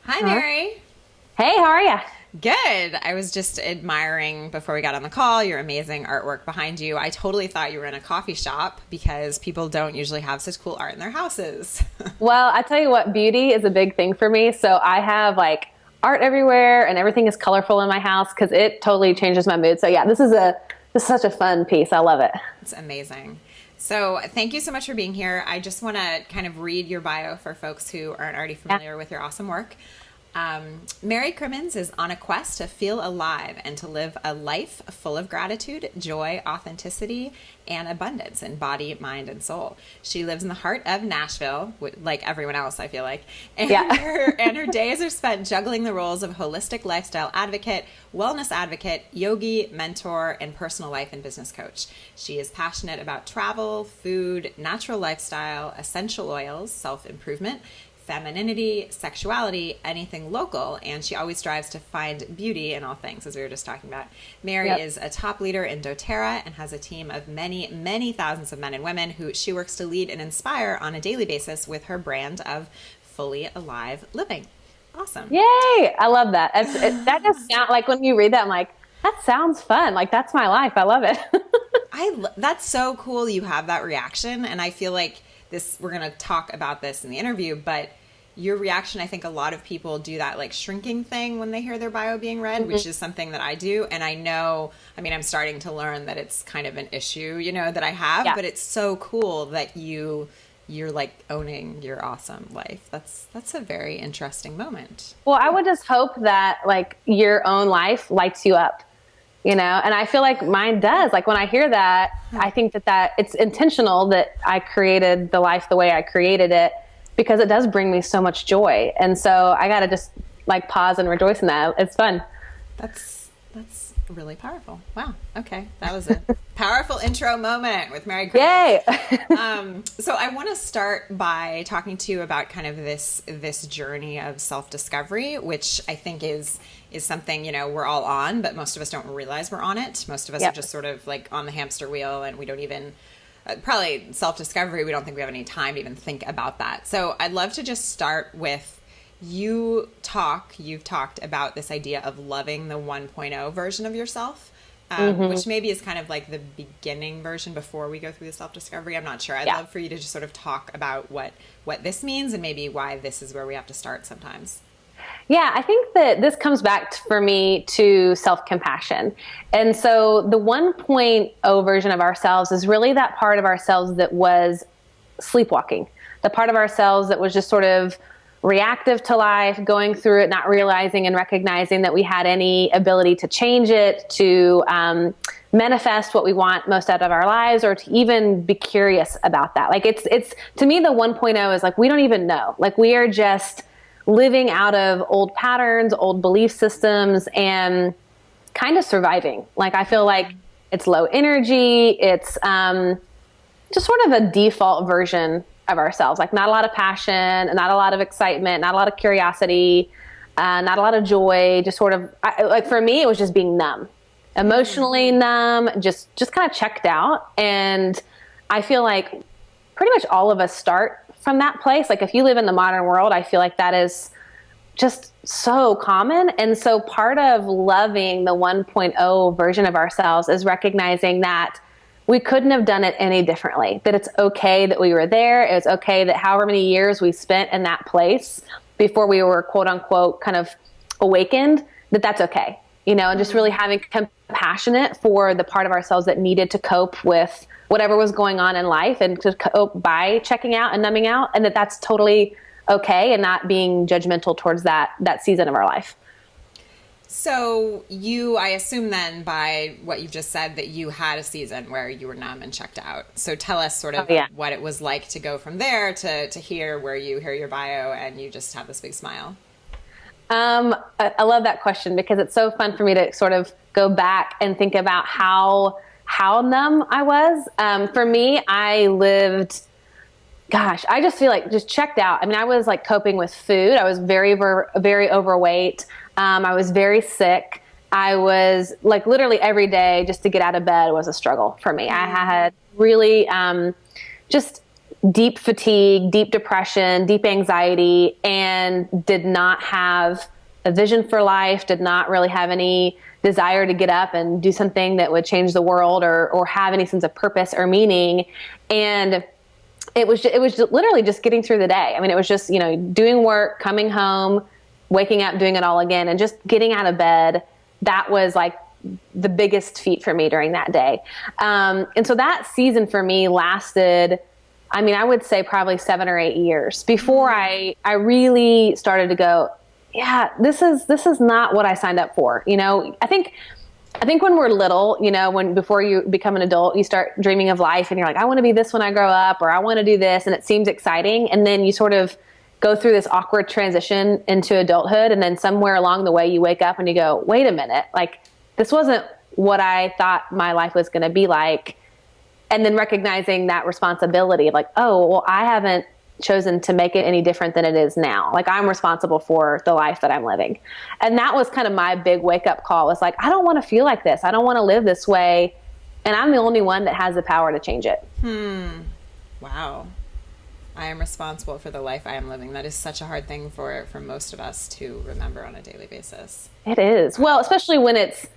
Hi, Huh? Mary. Hey, how are you? Good. I was just admiring before we got on the call your amazing artwork behind you. I totally thought you were in a coffee shop because people don't usually have such cool art in their houses. Well, I tell you what, beauty is a big thing for me. So I have like art everywhere and everything is colorful in my house because it totally changes my mood. So yeah, this is such a fun piece. I love it. It's amazing. So, thank you so much for being here. I just want to kind of read your bio for folks who aren't already Yeah. familiar with your awesome work. Mary Crimmins is on a quest to feel alive and to live a life full of gratitude, joy, authenticity, and abundance in body, mind, and soul. She lives in the heart of Nashville, like everyone else, I feel like. And Yeah. her days are spent juggling the roles of holistic lifestyle advocate, wellness advocate, yogi, mentor, and personal life and business coach. She is passionate about travel, food, natural lifestyle, essential oils, self improvement, femininity, sexuality, anything local, and she always strives to find beauty in all things, as we were just talking about. Mary Yep. is a top leader in doTERRA and has a team of many, many thousands of men and women who she works to lead and inspire on a daily basis with her brand of fully alive living. Awesome. Yay. I love that. That just sound like when you read that, I'm like, that sounds fun. Like that's my life. I love it. That's so cool you have that reaction, and I feel like this we're going to talk about this in the interview, but your reaction, I think a lot of people do that like shrinking thing when they hear their bio being read, which is something that I do, and I know, I mean, I'm starting to learn that it's kind of an issue, that I have, Yeah. but it's so cool that you're like owning your awesome life. That's a very interesting moment. Well, I would just hope that like your own life lights you up, and I feel like mine does. Like when I hear that, I think that it's intentional that I created the life the way I created it because it does bring me so much joy. And so I got to just like pause and rejoice in that. It's fun. That's really powerful. Wow. Okay. That was a powerful intro moment with Mary Crimmins. Yay. So I want to start by talking to you about kind of this journey of self-discovery, which I think is something, we're all on, but most of us don't realize we're on it. Most of us are Yep. just sort of like on the hamster wheel, and we don't even probably self-discovery, we don't think we have any time to even think about that. So I'd love to just start with you've talked about this idea of loving the 1.0 version of yourself, which maybe is kind of like the beginning version before we go through the self-discovery. I'm not sure. I'd Yeah. love for you to just sort of talk about what this means and maybe why this is where we have to start sometimes. Yeah, I think that this comes back for me to self-compassion. And so the 1.0 version of ourselves is really that part of ourselves that was sleepwalking, the part of ourselves that was just sort of reactive to life, going through it, not realizing and recognizing that we had any ability to change it, to manifest what we want most out of our lives, or to even be curious about that. Like it's to me, the 1.0 is like, we don't even know. Like we are just living out of old patterns, old belief systems, and kind of surviving. Like I feel like it's low energy. It's just sort of a default version of ourselves. Like not a lot of passion, not a lot of excitement, not a lot of curiosity, not a lot of joy. Just sort of like for me, it was just being numb, emotionally numb, just kind of checked out. And I feel like pretty much all of us start from that place. Like if you live in the modern world, I feel like that is just so common. And so part of loving the 1.0 version of ourselves is recognizing that we couldn't have done it any differently, that it's okay that we were there. It's okay that however many years we spent in that place before we were quote unquote kind of awakened, that's okay, and just really having compassionate for the part of ourselves that needed to cope with whatever was going on in life and to cope by checking out and numbing out, and that's totally okay, and not being judgmental towards that season of our life. So I assume then by what you've just said that you had a season where you were numb and checked out. So tell us sort of Oh, yeah. what it was like to go from there to here where you hear your bio and you just have this big smile. I love that question because it's so fun for me to sort of go back and think about how numb I was. For me, I lived, gosh, I just feel like just checked out. I mean, I was like coping with food. I was very, very overweight. I was very sick. I was like literally every day just to get out of bed was a struggle for me. I had really just deep fatigue, deep depression, deep anxiety, and did not have a vision for life, did not really have any desire to get up and do something that would change the world or have any sense of purpose or meaning. And it was literally just getting through the day. I mean, it was just, doing work, coming home, waking up, doing it all again, and just getting out of bed. That was like the biggest feat for me during that day. And so that season for me lasted, I would say probably 7 or 8 years before I really started to go, yeah, this is not what I signed up for. I think when we're little, before you become an adult, you start dreaming of life and you're like, I want to be this when I grow up, or I want to do this. And it seems exciting. And then you sort of go through this awkward transition into adulthood. And then somewhere along the way, you wake up and you go, wait a minute, like this wasn't what I thought my life was going to be like. And then recognizing that responsibility of like, oh, well, I haven't chosen to make it any different than it is now. Like I'm responsible for the life that I'm living. And that was kind of my big wake up call. It's like, I don't want to feel like this. I don't want to live this way. And I'm the only one that has the power to change it. Wow. I am responsible for the life I am living. That is such a hard thing for most of us to remember on a daily basis. It is. Well, especially when it's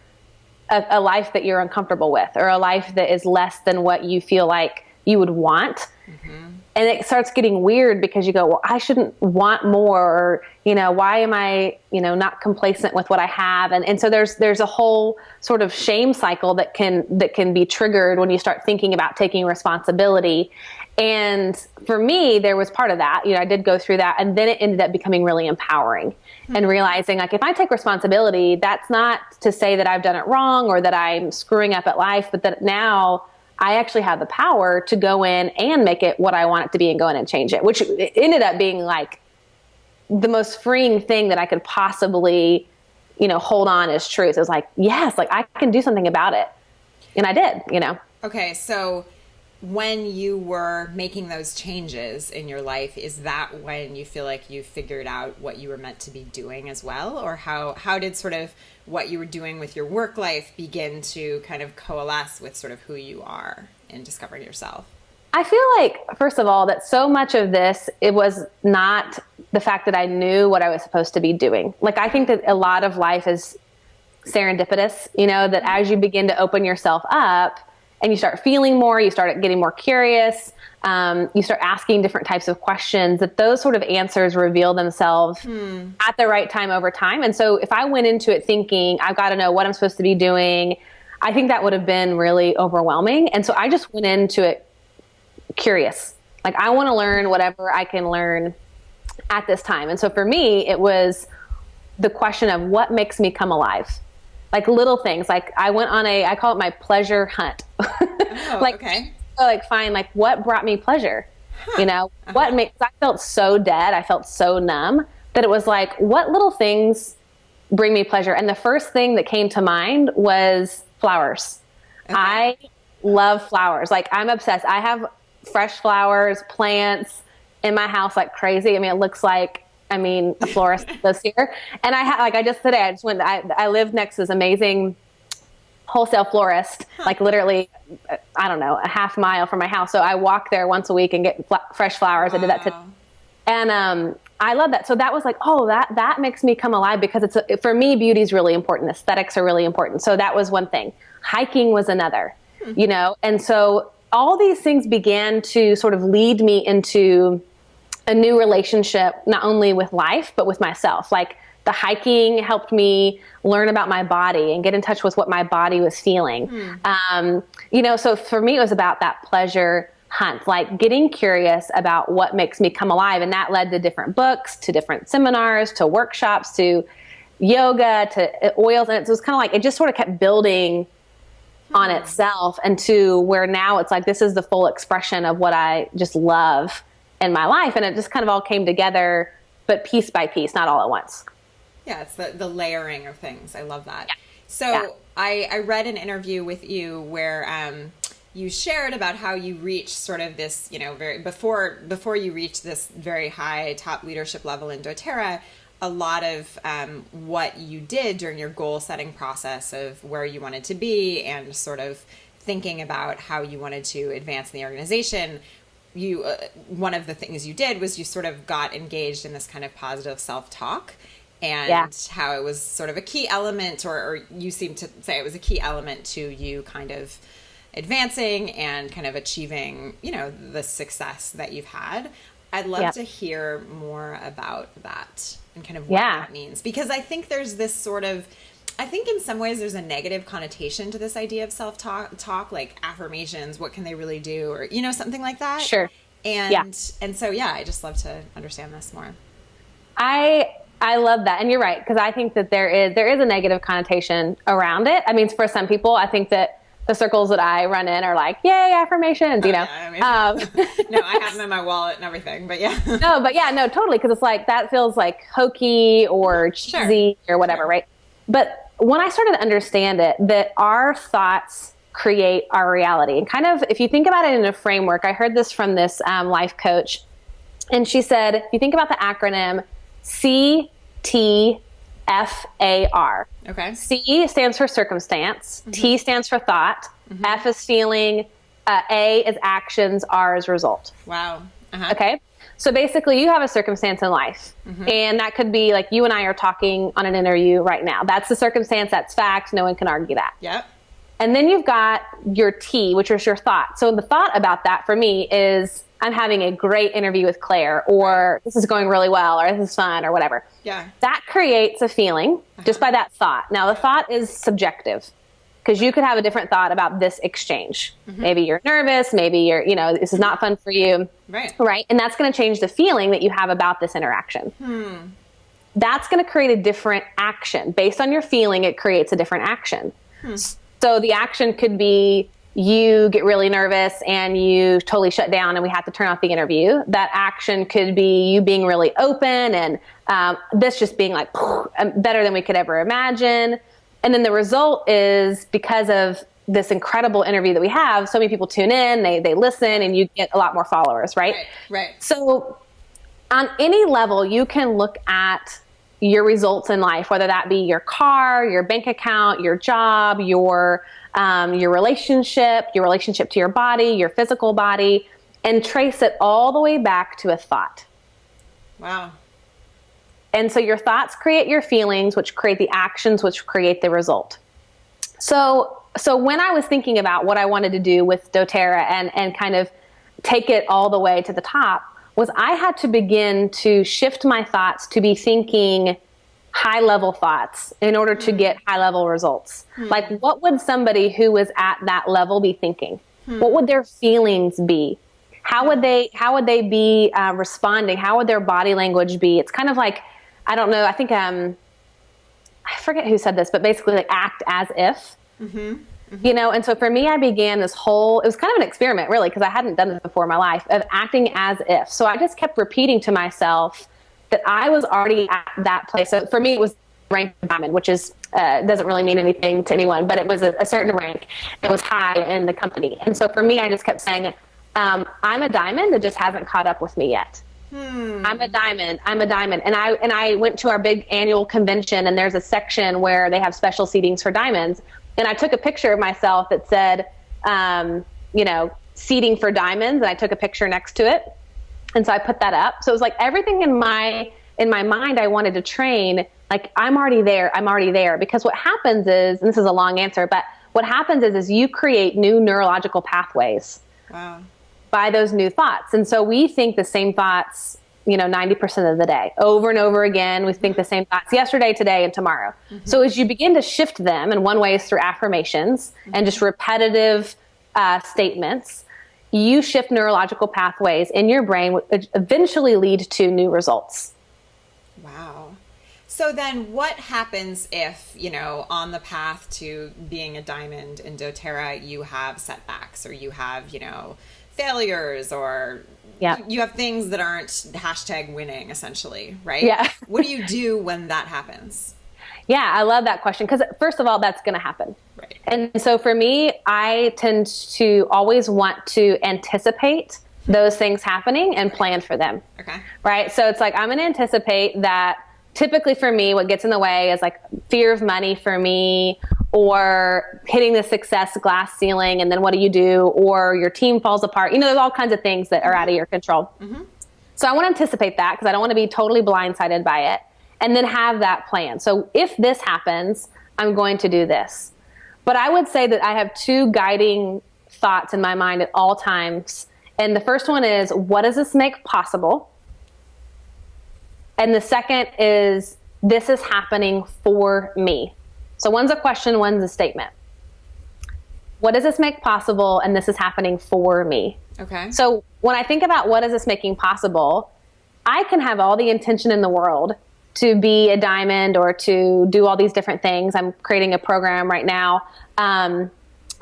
a life that you're uncomfortable with, or a life that is less than what you feel like you would want. And it starts getting weird because you go, well, I shouldn't want more, or, why am I, not complacent with what I have? And so there's a whole sort of shame cycle that can be triggered when you start thinking about taking responsibility. And for me, there was part of that, I did go through that, and then it ended up becoming really empowering and realizing like, if I take responsibility, that's not to say that I've done it wrong or that I'm screwing up at life, but that now I actually have the power to go in and make it what I want it to be and go in and change it, which ended up being like the most freeing thing that I could possibly, hold on as truth. It was like, yes, like I can do something about it. And I did, Okay. So when you were making those changes in your life, is that when you feel like you figured out what you were meant to be doing as well? Or how did sort of what you were doing with your work life begin to kind of coalesce with sort of who you are in discovering yourself? I feel like, first of all, that so much of this, it was not the fact that I knew what I was supposed to be doing. Like, I think that a lot of life is serendipitous, that as you begin to open yourself up, and you start feeling more, you start getting more curious, you start asking different types of questions, that those sort of answers reveal themselves at the right time over time. And so if I went into it thinking, I've got to know what I'm supposed to be doing, I think that would have been really overwhelming. And so I just went into it curious. Like, I want to learn whatever I can learn at this time. And so for me, it was the question of what makes me come alive. Like little things, like I went on I call it my pleasure hunt. Okay. Find like what brought me pleasure, what makes, I felt so dead. I felt so numb that it was like, what little things bring me pleasure? And the first thing that came to mind was flowers. Okay. I love flowers. Like I'm obsessed. I have fresh flowers, plants in my house like crazy. I mean, it looks like, a florist lives here. And I live next to this amazing wholesale florist, like literally, I don't know, a half mile from my house. So I walk there once a week and get fresh flowers. Wow. I did that today. And I love that. So that was like, oh, that makes me come alive, because for me, beauty is really important. Aesthetics are really important. So that was one thing. Hiking was another, and so all these things began to sort of lead me into a new relationship, not only with life, but with myself. Like the hiking helped me learn about my body and get in touch with what my body was feeling. So for me, it was about that pleasure hunt, like getting curious about what makes me come alive. And that led to different books, to different seminars, to workshops, to yoga, to oils. And it was kind of like, it just sort of kept building on itself, and to where now it's like, this is the full expression of what I just love in my life. And it just kind of all came together, but piece by piece, not all at once. Yeah, it's the layering of things. I love that. Yeah. So I read an interview with you where you shared about how you reached sort of this, before you reached this very high top leadership level in doTERRA, a lot of what you did during your goal setting process of where you wanted to be and sort of thinking about how you wanted to advance in the organization you, one of the things you did was you sort of got engaged in this kind of positive self-talk, and how it was sort of a key element, or you seem to say it was a key element to you kind of advancing and kind of achieving, you know, the success that you've had. I'd love to hear more about that and kind of what that means, because I think there's this sort of, I think in some ways there's a negative connotation to this idea of self-talk, like affirmations, what can they really do, or, you know, something like that. Sure. And so, I just love to understand this more. I love that. And you're right, because I think that there is a negative connotation around it. I mean, for some people, I think that the circles that I run in are like, yay, affirmations, you know. Yeah, I mean, no, I have them in my wallet and everything, but no, totally, because it's like, that feels like hokey or cheesy or whatever, right? But when I started to understand it, that our thoughts create our reality. And kind of, if you think about it in a framework, I heard this from this life coach, and she said, if you think about the acronym CTFAR. Okay. C stands for circumstance. T stands for thought. F is feeling. A is actions. R is result. Wow. Okay. So basically you have a circumstance in life, and that could be like you and I are talking on an interview right now. That's the circumstance. That's fact. No one can argue that. Yep. And then you've got your T, which is your thought. So the thought about that for me is, I'm having a great interview with Claire, or this is going really well, or this is fun, or whatever. Yeah. That creates a feeling just by that thought. Now, the thought is subjective, because you could have a different thought about this exchange. Maybe you're nervous. Maybe you're, you know, this is not fun for you. Right. Right. And that's going to change the feeling that you have about this interaction. That's going to create a different action. Based on your feeling, it creates a different action. So the action could be, you get really nervous and you totally shut down and we have to turn off the interview. That action could be you being really open and this just being like better than we could ever imagine. And then the result is, because of this incredible interview that we have, so many people tune in, they listen, and you get a lot more followers, right? Right. So on any level, you can look at your results in life, whether that be your car, your bank account, your job, your relationship to your body, your physical body, and trace it all the way back to a thought. Wow. And so your thoughts create your feelings, which create the actions, which create the result. So when I was thinking about what I wanted to do with doTERRA and kind of take it all the way to the top, was I had to begin to shift my thoughts to be thinking high level thoughts in order to get high level results. Like, what would somebody who was at that level be thinking? What would their feelings be? How would they be responding? How would their body language be? It's kind of like, I don't know, I think, I forget who said this, but basically like act as if, you know? And so for me, I began this whole, it was kind of an experiment really, because I hadn't done this before in my life, of acting as if. So I just kept repeating to myself that I was already at that place. So for me, it was rank diamond, which is, doesn't really mean anything to anyone, but it was a certain rank. It was high in the company. And so for me, I just kept saying, I'm a diamond that just hasn't caught up with me yet. I'm a diamond. And I went to our big annual convention, and there's a section where they have special seatings for diamonds. And I took a picture of myself that said, you know, seating for diamonds. And I took a picture next to it. And so I put that up. So it was like everything in my mind, I wanted to train, like, I'm already there. Because what happens is, and this is a long answer, but what happens is you create new neurological pathways. Wow. By those new thoughts. And so we think the same thoughts, you know, 90% of the day, over and over again. We think the same thoughts yesterday, today, and tomorrow. So as you begin to shift them, and one way is through affirmations and just repetitive statements, you shift neurological pathways in your brain, which eventually lead to new results. Wow. So then what happens if, you know, on the path to being a diamond in doTERRA, you have setbacks, or you have, you know, failures, or you have things that aren't hashtag winning, essentially, right? Yeah. What do you do when that happens? Yeah, I love that question, because first of all, that's going to happen. Right. And so for me, I tend to always want to anticipate those things happening and plan for them. Okay. Right. So it's like, I'm going to anticipate that. Typically for me, what gets in the way is like fear of money for me, or hitting the success glass ceiling, and then what do you do? Or your team falls apart. You know, there's all kinds of things that are out of your control. So I want to anticipate that because I don't want to be totally blindsided by it, and then have that plan. So if this happens, I'm going to do this. But I would say that I have two guiding thoughts in my mind at all times. And the first one is, what does this make possible? And the second is, this is happening for me. So one's a question, one's a statement. What does this make possible? And this is happening for me. Okay. So when I think about what is this making possible, I can have all the intention in the world to be a diamond or to do all these different things. I'm creating a program right now on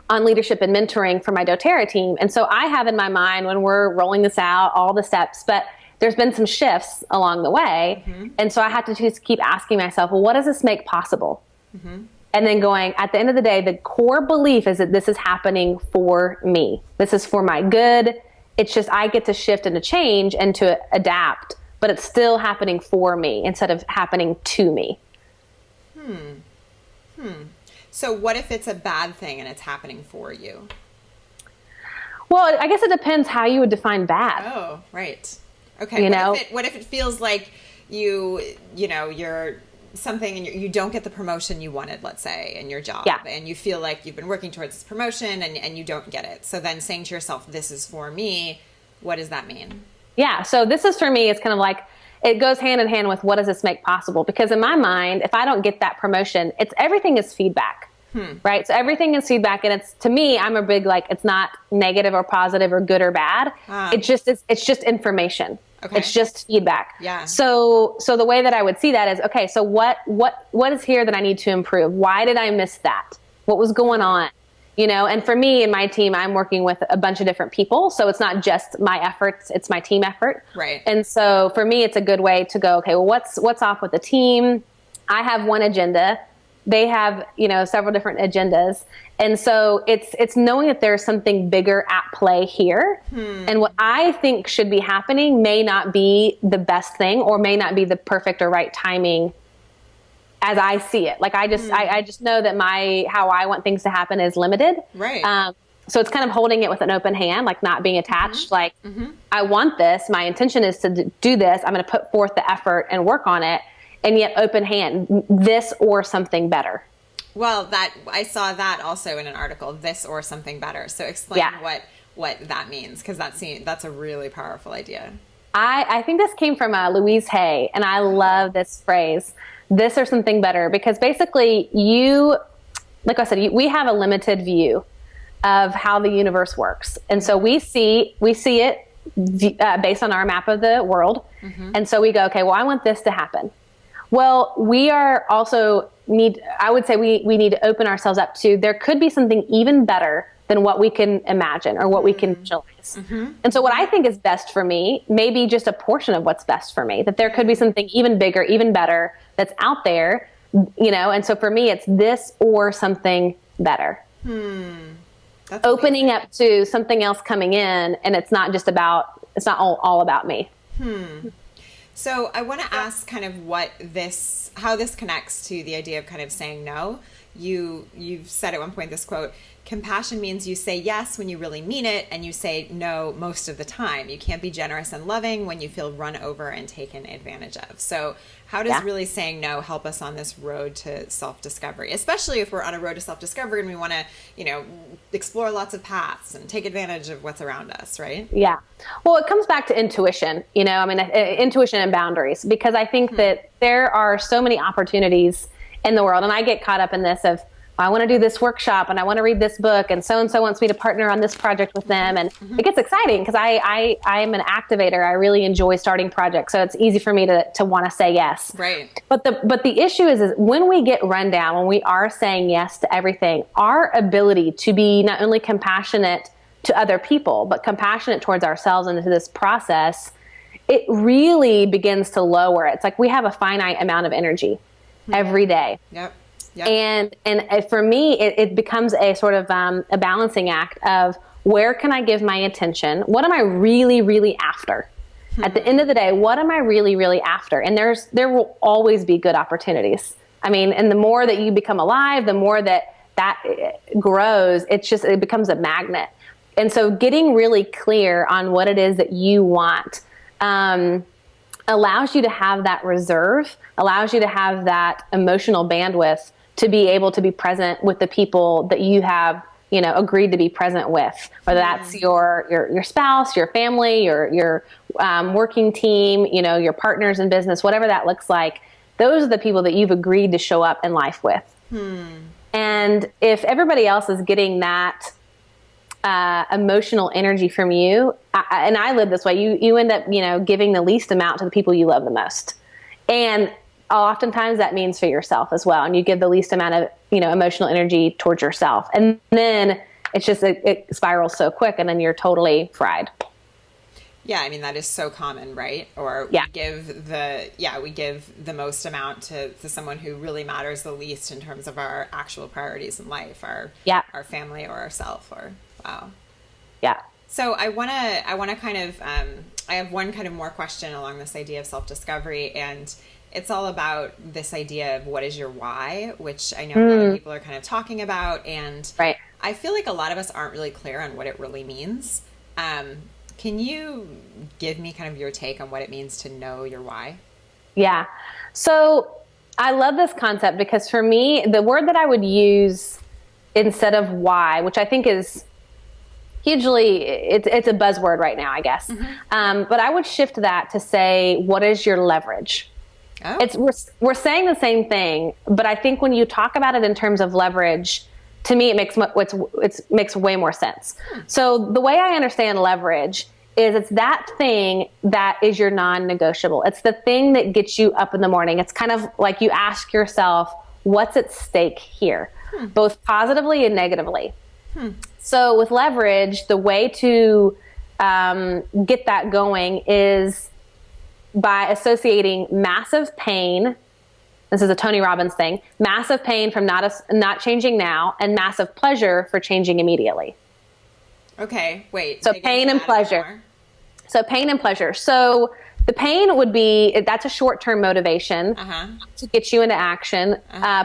leadership and mentoring for my doTERRA team. And so I have in my mind, when we're rolling this out, all the steps, but there's been some shifts along the way. And so I have to just keep asking myself, well, what does this make possible? And then going, at the end of the day, the core belief is that this is happening for me. This is for my good. It's just, I get to shift and to change and to adapt, but it's still happening for me instead of happening to me. So what if it's a bad thing and it's happening for you? Well, I guess it depends how you would define bad. Oh, right. Okay. What if it feels like you're something and you don't get the promotion you wanted, let's say, in your job, and you feel like you've been working towards this promotion and you don't get it. So then saying to yourself, this is for me, what does that mean? Yeah. So this is for me, it's kind of like, it goes hand in hand with what does this make possible? Because in my mind, if I don't get that promotion, everything is feedback, right? So everything is feedback. And it's, to me, I'm a big, like, it's not negative or positive or good or bad. It's just information. Okay. It's just feedback. Yeah. So the way that I would see that is, okay, so what is here that I need to improve? Why did I miss that? What was going on? You know, and for me and my team, I'm working with a bunch of different people. So it's not just my efforts, it's my team effort. Right. And so for me, it's a good way to go, okay, well, what's off with the team? I have one agenda. They have, several different agendas. And so it's knowing that there's something bigger at play here. And what I think should be happening may not be the best thing or may not be the perfect or right timing as I see it. Like I just know that how I want things to happen is limited. Right. So it's kind of holding it with an open hand, like not being attached. Like I want this, my intention is to do this. I'm going to put forth the effort and work on it, and yet open hand, this or something better. Well, I saw that also in an article, this or something better. So explain what that means, because that's a really powerful idea. I think this came from Louise Hay, and I love this phrase, this or something better, because basically like I said, we have a limited view of how the universe works. And so we see it based on our map of the world. And so we go, okay, well, I want this to happen. Well, we are also I would say we need to open ourselves up to, there could be something even better than what we can imagine or what we can visualize. And so what I think is best for me may be just a portion of what's best for me, that there could be something even bigger, even better that's out there, and so for me, it's this or something better. That's opening up to something else coming in, and it's not all about me. So I want to ask kind of how this connects to the idea of kind of saying no. You've said at one point this quote, compassion means you say yes when you really mean it, and you say no most of the time. You can't be generous and loving when you feel run over and taken advantage of. So how does really saying no help us on this road to self-discovery, especially if we're on a road to self-discovery and we want to, explore lots of paths and take advantage of what's around us, right? Yeah. Well, it comes back to intuition, intuition and boundaries, because I think that there are so many opportunities in the world. And I get caught up in this of, I want to do this workshop and I want to read this book and so-and-so wants me to partner on this project with them. And it gets exciting because I am an activator. I really enjoy starting projects. So it's easy for me to want to say yes. Right. But the issue is when we get run down, when we are saying yes to everything, our ability to be not only compassionate to other people, but compassionate towards ourselves and to this process, it really begins to lower. It's like we have a finite amount of energy every day. Yep. And for me, it becomes a sort of a balancing act of where can I give my attention? What am I really, really after? At the end of the day, what am I really, really after? And there will always be good opportunities. And the more that you become alive, the more that that grows, it becomes a magnet. And so getting really clear on what it is that you want allows you to have that reserve, allows you to have that emotional bandwidth to be able to be present with the people that you have, agreed to be present with, whether that's your spouse, your family, your working team, your partners in business, whatever that looks like. Those are the people that you've agreed to show up in life with. And if everybody else is getting that emotional energy from you, and I live this way, you end up, giving the least amount to the people you love the most. And oftentimes that means for yourself as well. And you give the least amount of, emotional energy towards yourself. And then it's just, it spirals so quick, and then you're totally fried. Yeah, I mean, that is so common, right? Or Yeah. we give the most amount to someone who really matters the least in terms of our actual priorities in life, our family or ourself, or wow. Yeah. So I want to kind of, I have one kind of more question along this idea of self-discovery, and it's all about this idea of what is your why, which I know a lot of people are kind of talking about. And right. I feel like a lot of us aren't really clear on what it really means. Can you give me kind of your take on what it means to know your why? Yeah. So I love this concept because for me, the word that I would use instead of why, which I think is hugely, it's a buzzword right now, I guess. But I would shift that to say, what is your leverage? Oh. We're saying the same thing, but I think when you talk about it in terms of leverage, to me, it makes way more sense. So the way I understand leverage is it's that thing that is your non-negotiable. It's the thing that gets you up in the morning. It's kind of like you ask yourself, what's at stake here, both positively and negatively. So with leverage, the way to get that going is by associating massive pain. This is a Tony Robbins thing. Massive pain from not changing now, and massive pleasure for changing immediately. Okay, wait. So pain and pleasure. So pain and pleasure. So the pain would be, that's a short-term motivation to get you into action.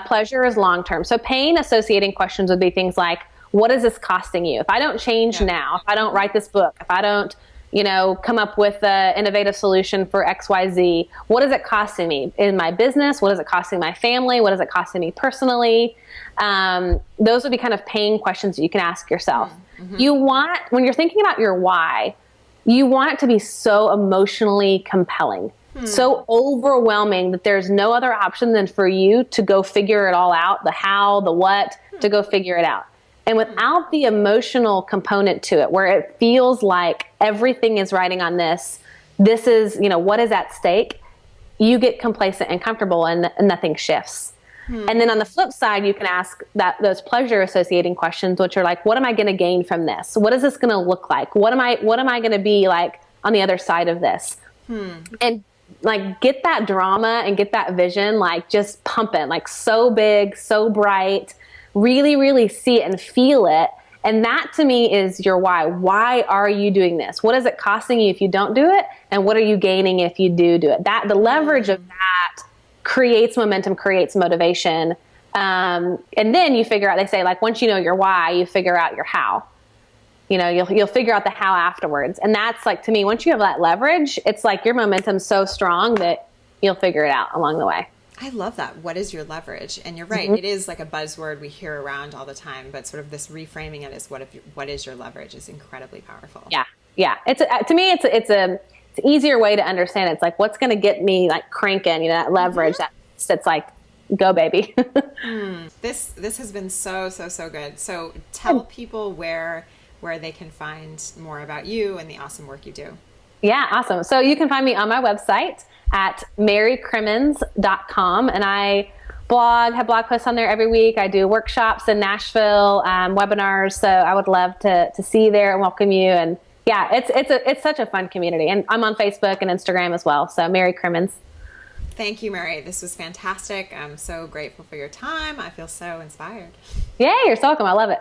Pleasure is long-term. So pain associating questions would be things like, what is this costing you? If I don't change now, if I don't write this book, if I don't come up with an innovative solution for XYZ, what is it costing me in my business? What is it costing my family? What is it costing me personally? Those would be kind of pain questions that you can ask yourself. When you're thinking about your why, you want it to be so emotionally compelling, so overwhelming that there's no other option than for you to go figure it all out, the how, the what, to go figure it out. And without the emotional component to it, where it feels like everything is riding on this is, what is at stake, you get complacent and comfortable and nothing shifts. And then on the flip side, you can ask those pleasure associating questions, which are like, what am I going to gain from this? What is this going to look like? What am I going to be like on the other side of this? And like, get that drama and get that vision, like just pumping, like so big, so bright, really, really see it and feel it. And that to me is your why. Why are you doing this? What is it costing you if you don't do it? And what are you gaining if you do it? The leverage of that creates momentum, creates motivation. And then you figure out, they say, like, once you know your why, you figure out your how. You'll figure out the how afterwards. And that's like, to me, once you have that leverage, it's like your momentum's so strong that you'll figure it out along the way. I love that. What is your leverage? And you're right. It is like a buzzword we hear around all the time, but sort of this reframing it as what is your leverage is incredibly powerful. Yeah. Yeah. To me, it's an easier way to understand it. It's like, what's going to get me like cranking, that leverage that's like, go baby. This has been so good. So tell people where they can find more about you and the awesome work you do. Yeah. Awesome. So you can find me on my website at marycrimmins.com, and I have blog posts on there every week. I do workshops in Nashville, webinars. So I would love to see you there and welcome you. And yeah, it's such a fun community, and I'm on Facebook and Instagram as well. So Mary Crimmins. Thank you, Mary. This was fantastic. I'm so grateful for your time. I feel so inspired. Yeah, you're so welcome. I love it.